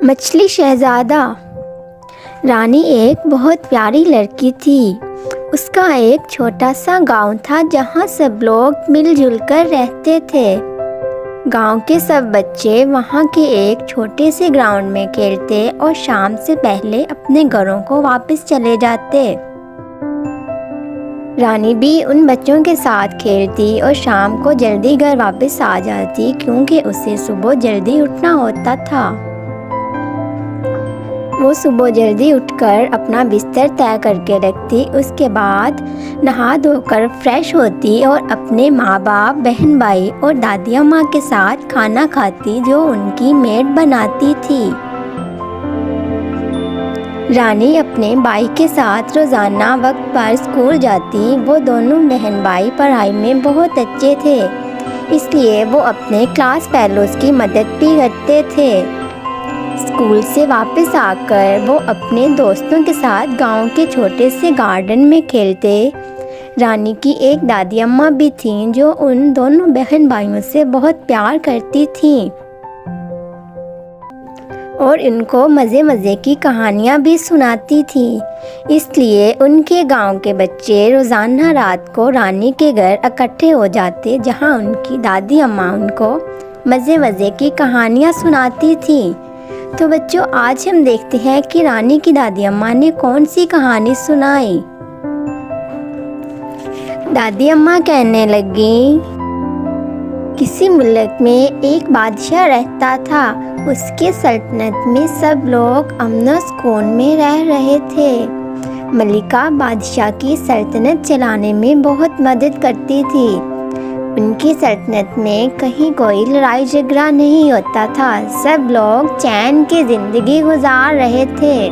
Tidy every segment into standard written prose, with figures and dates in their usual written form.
مچھلی شہزادہ۔ رانی ایک بہت پیاری لڑکی تھی۔ اس کا ایک چھوٹا سا گاؤں تھا جہاں سب لوگ مل جل کر رہتے تھے۔ گاؤں کے سب بچے وہاں کے ایک چھوٹے سے گراؤنڈ میں کھیلتے اور شام سے پہلے اپنے گھروں کو واپس چلے جاتے۔ رانی بھی ان بچوں کے ساتھ کھیلتی اور شام کو جلدی گھر واپس آ جاتی کیونکہ اسے صبح جلدی اٹھنا ہوتا تھا۔ وہ صبح جلدی اٹھ کر اپنا بستر طے کر کے رکھتی، اس کے بعد نہا دھو کر فریش ہوتی اور اپنے ماں باپ، بہن بھائی اور دادی اماں کے ساتھ کھانا کھاتی جو ان کی میڈ بناتی تھی۔ رانی اپنے بھائی کے ساتھ روزانہ وقت پر اسکول جاتی۔ وہ دونوں بہن بھائی پڑھائی میں بہت اچھے تھے، اس لیے وہ اپنے کلاس فیلوز کی مدد بھی کرتے تھے۔ اسکول سے واپس آ کر وہ اپنے دوستوں کے ساتھ گاؤں کے چھوٹے سے گارڈن میں کھیلتے۔ رانی کی ایک دادی اماں بھی تھیں جو ان دونوں بہن بھائیوں سے بہت پیار کرتی تھیں اور ان کو مزے کی کہانیاں بھی سناتی تھیں۔ اس لیے ان کے گاؤں کے بچے روزانہ رات کو رانی کے گھر اکٹھے ہو جاتے جہاں ان کی دادی اماں ان کو مزے کی کہانیاں سناتی تھیں۔ تو بچوں، آج ہم دیکھتے ہیں کہ رانی کی دادی اماں نے کون سی کہانی سنائی۔ دادی اماں کہنے لگیں، کسی ملک میں ایک بادشاہ رہتا تھا۔ اس کے سلطنت میں سب لوگ امن و سکون میں رہ رہے تھے۔ ملکہ بادشاہ کی سلطنت چلانے میں بہت مدد کرتی تھی۔ ان کی سلطنت میں کہیں کوئی لڑائی جھگڑا نہیں ہوتا تھا، سب لوگ چین کی زندگی گزار رہے تھے۔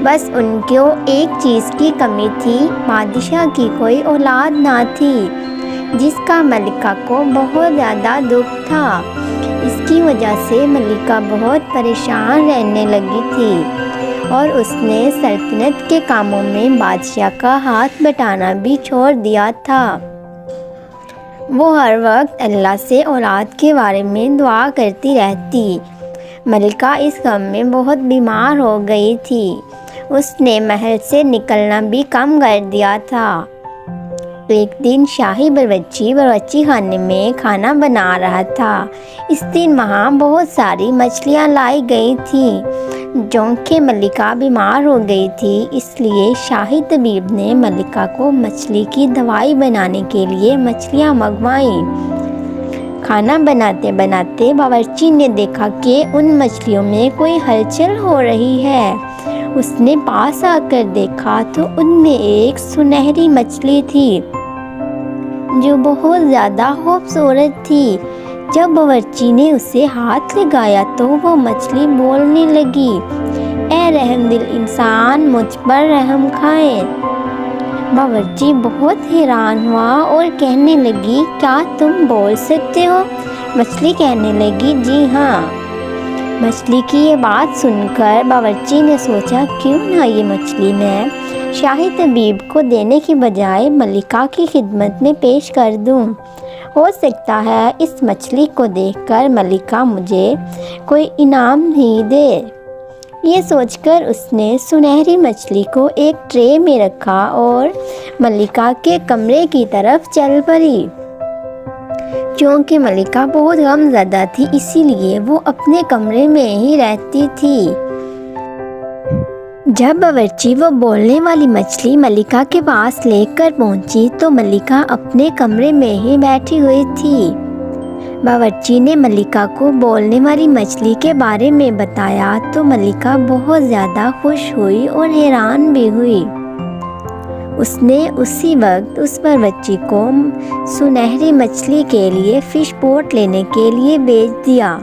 بس ان کو ایک چیز کی کمی تھی، بادشاہ کی کوئی اولاد نہ تھی، جس کا ملکہ کو بہت زیادہ دکھ تھا۔ اس کی وجہ سے ملکہ بہت پریشان رہنے لگی تھی اور اس نے سلطنت کے کاموں میں بادشاہ کا ہاتھ بٹانا بھی چھوڑ دیا تھا۔ وہ ہر وقت اللہ سے اولاد کے بارے میں دعا کرتی رہتی۔ ملکہ اس غم میں بہت بیمار ہو گئی تھی۔ اس نے محل سے نکلنا بھی کم کر دیا تھا۔ ایک دن شاہی باورچی خانے میں کھانا بنا رہا تھا۔ اس دن وہاں بہت ساری مچھلیاں لائی گئی تھیں۔ چونکہ ملکہ بیمار ہو گئی تھی، اس لیے شاہی طبیب نے ملکہ کو مچھلی کی دوائی بنانے کے لیے مچھلیاں منگوائیں۔ کھانا بناتے بناتے باورچی نے دیکھا کہ ان مچھلیوں میں کوئی ہلچل ہو رہی ہے۔ اس نے پاس آ کر دیکھا تو ان میں ایک سنہری مچھلی تھی جو بہت زیادہ خوبصورت تھی۔ جب باورچی نے اسے ہاتھ لگایا تو وہ مچھلی بولنے لگی، اے رحم دل انسان، مجھ پر رحم کھائے۔ باورچی بہت حیران ہوا اور کہنے لگی، کیا تم بول سکتے ہو؟ مچھلی کہنے لگی، جی ہاں۔ مچھلی کی یہ بات سن کر باورچی نے سوچا، کیوں نہ یہ مچھلی میں شاہی طبیب کو دینے کی بجائے ملکہ کی خدمت میں پیش کر دوں۔ ہو سکتا ہے اس مچھلی کو دیکھ کر ملکہ مجھے کوئی انعام ہی دے۔ یہ سوچ کر اس نے سنہری مچھلی کو ایک ٹرے میں رکھا اور ملکہ کے کمرے کی طرف چل پڑی۔ چونکہ ملکہ بہت غم زدہ تھی، اسی لیے وہ اپنے کمرے میں ہی رہتی تھی۔ جب باورچی وہ بولنے والی مچھلی ملکہ کے پاس لے کر پہنچی تو ملکہ اپنے کمرے میں ہی بیٹھی ہوئی تھی۔ باورچی نے ملکہ کو بولنے والی مچھلی کے بارے میں بتایا تو ملکہ بہت زیادہ خوش ہوئی اور حیران بھی ہوئی۔ اس نے اسی وقت اس باورچی کو سنہری مچھلی کے لیے فش پوٹ لینے کے لیے بھیج دیا۔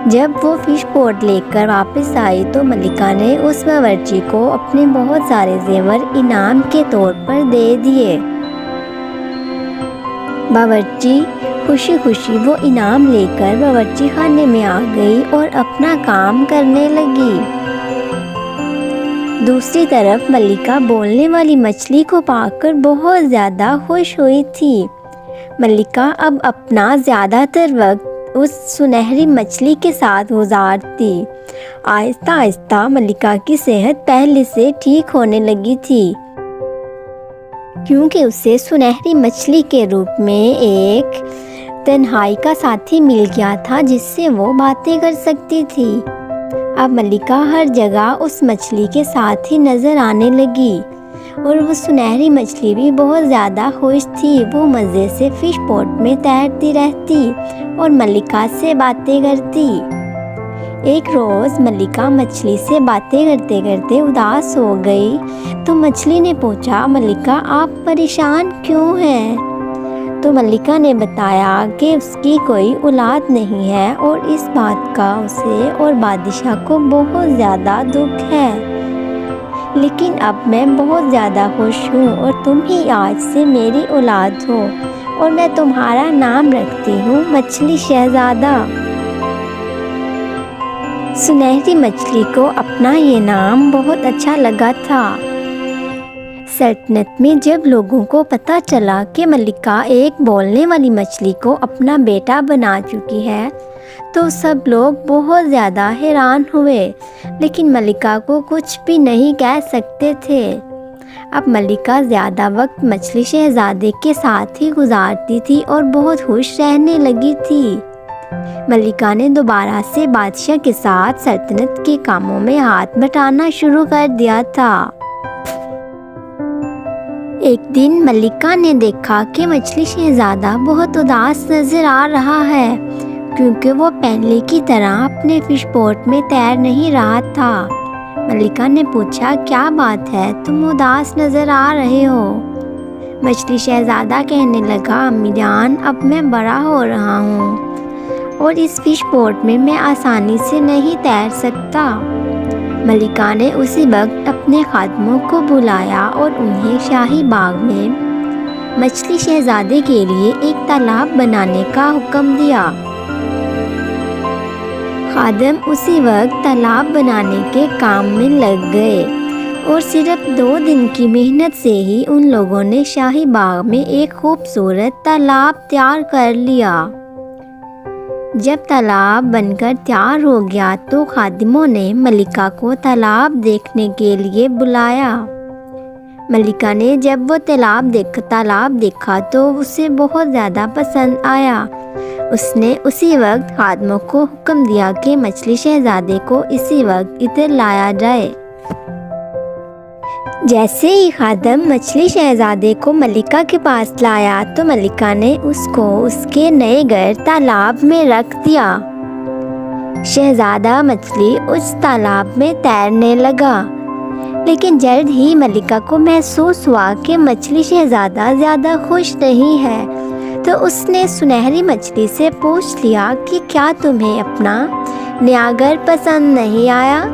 جب وہ فش پوٹ لے کر واپس آئی تو ملکہ نے اس باورچی کو اپنے بہت سارے زیور انعام کے طور پر دے دیے۔ باورچی خوشی وہ انعام لے کر باورچی خانے میں آ گئی اور اپنا کام کرنے لگی۔ دوسری طرف ملکہ بولنے والی مچھلی کو پا کر بہت زیادہ خوش ہوئی تھی۔ ملکہ اب اپنا زیادہ تر وقت उस सुनहरी मछली के साथ गुजारती। आहिस्ता आहिस्ता मल्लिका की सेहत पहले से ठीक होने लगी थी, क्योंकि उसे सुनहरी मछली के रूप में एक तन्हाई का साथी मिल गया था जिससे वो बातें कर सकती थी। अब मल्लिका हर जगह उस मछली के साथ ही नज़र आने लगी और वो सुनहरी मछली भी बहुत ज़्यादा खुश थी। वो मज़े से फिश पॉट में तैरती रहती और मल्लिका से बातें करती। एक रोज़ मल्लिका मछली से बातें करते करते उदास हो गई, तो मछली ने पूछा, मल्लिका आप परेशान क्यों हैं? तो मल्लिका ने बताया कि उसकी कोई औलाद नहीं है और इस बात का उसे और बादशाह को बहुत ज़्यादा दुख है। लेकिन अब मैं बहुत ज़्यादा खुश हूँ और तुम ही आज से मेरी औलाद हो और मैं तुम्हारा नाम रखती हूँ मछली शहज़ादा। सुनहरी मछली को अपना ये नाम बहुत अच्छा लगा था। सल्तनत में जब लोगों को पता चला कि मल्लिका एक बोलने वाली मछली को अपना बेटा बना चुकी है, तो सब लोग बहुत ज़्यादा हैरान हुए, लेकिन मल्लिका को कुछ भी नहीं कह सकते थे। अब मल्लिका ज़्यादा वक्त मछली शहज़ादे के साथ ही गुजारती थी और बहुत खुश रहने लगी थी। मल्लिका ने दोबारा से बादशाह के साथ सल्तनत के कामों में हाथ बटाना शुरू कर दिया था। एक दिन मल्लिका ने देखा कि मछली शहज़ादा बहुत उदास नज़र आ रहा है, क्योंकि वो पहले की तरह अपने फिश पॉट में तैर नहीं रहा था। मल्लिका ने पूछा, क्या बात है, तुम उदास नज़र आ रहे हो? मछली शहज़ादा कहने लगा, अम्मी जान, अब मैं बड़ा हो रहा हूँ और इस फिश पॉट में मैं आसानी से नहीं तैर सकता। मल्लिका ने उसी वक्त अपने खादमों को बुलाया और उन्हें शाही बाग में मछली शहज़ादे के लिए एक तालाब बनाने का हुक्म दिया। खादम उसी वक्त तालाब बनाने के काम में लग गए और सिर्फ 2 दिन की मेहनत से ही उन लोगों ने शाही बाग में एक खूबसूरत तालाब तैयार कर लिया। जब तालाब बनकर तैयार हो गया तो खादिमों ने मल्लिका को तालाब देखने के लिए बुलाया। मल्लिका ने जब वो तालाब देखा तो उसे बहुत ज़्यादा पसंद आया। उसने उसी वक्त खादिमों को हुक्म दिया कि मछली शहज़ादे को इसी वक्त इधर लाया जाए। जैसे ही खादम मछली शहज़ादे को मल्लिका के पास लाया तो मल्लिका ने उसको उसके नए घर तालाब में रख दिया। शहज़ादा मछली उस तालाब में तैरने लगा, लेकिन जल्द ही मल्लिका को महसूस हुआ कि मछली शहज़ादा ज़्यादा खुश नहीं है, तो उसने सुनहरी मछली से पूछ लिया कि क्या तुम्हें अपना नया घर पसंद नहीं आया?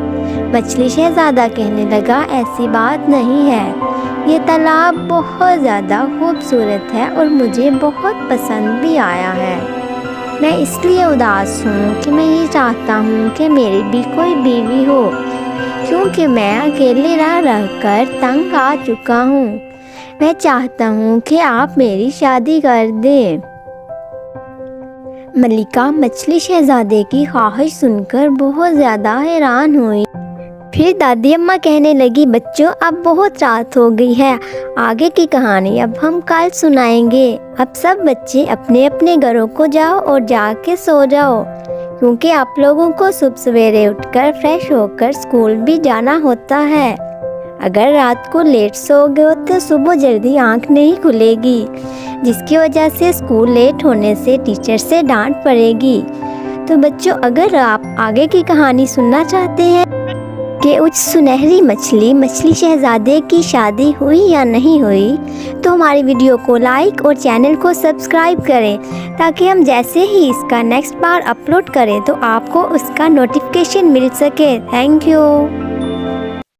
मछली शहज़ादा कहने लगा, ऐसी बात नहीं है, ये तालाब बहुत ज़्यादा खूबसूरत है और मुझे बहुत पसंद भी आया है। मैं इसलिए उदास हूँ कि मैं ये चाहता हूँ कि मेरी भी कोई बीवी हो, क्योंकि मैं अकेले रह कर तंग आ चुका हूँ। मैं चाहता हूँ कि आप मेरी शादी कर दें। मल्लिका मछली शहज़ादे की ख्वाहिश सुनकर बहुत ज़्यादा हैरान हुई। फिर दादी अम्मा कहने लगी, बच्चों अब बहुत रात हो गई है, आगे की कहानी अब हम कल सुनाएंगे। अब सब बच्चे अपने अपने घरों को जाओ और जाके सो जाओ, क्योंकि आप लोगों को सुबह सवेरे उठकर फ्रेश होकर स्कूल भी जाना होता है। अगर रात को लेट सोओगे हो तो सुबह जल्दी आंख नहीं खुलेगी, जिसकी वजह से स्कूल लेट होने से टीचर से डांट पड़ेगी। तो बच्चों, अगर आप आगे की कहानी सुनना चाहते हैं कि उस सुनहरी मछली शहज़ादे की शादी हुई या नहीं हुई, तो हमारी वीडियो को लाइक और चैनल को सब्सक्राइब करें, ताकि हम जैसे ही इसका नेक्स्ट बार अपलोड करें तो आपको उसका नोटिफिकेशन मिल सके। Thank you.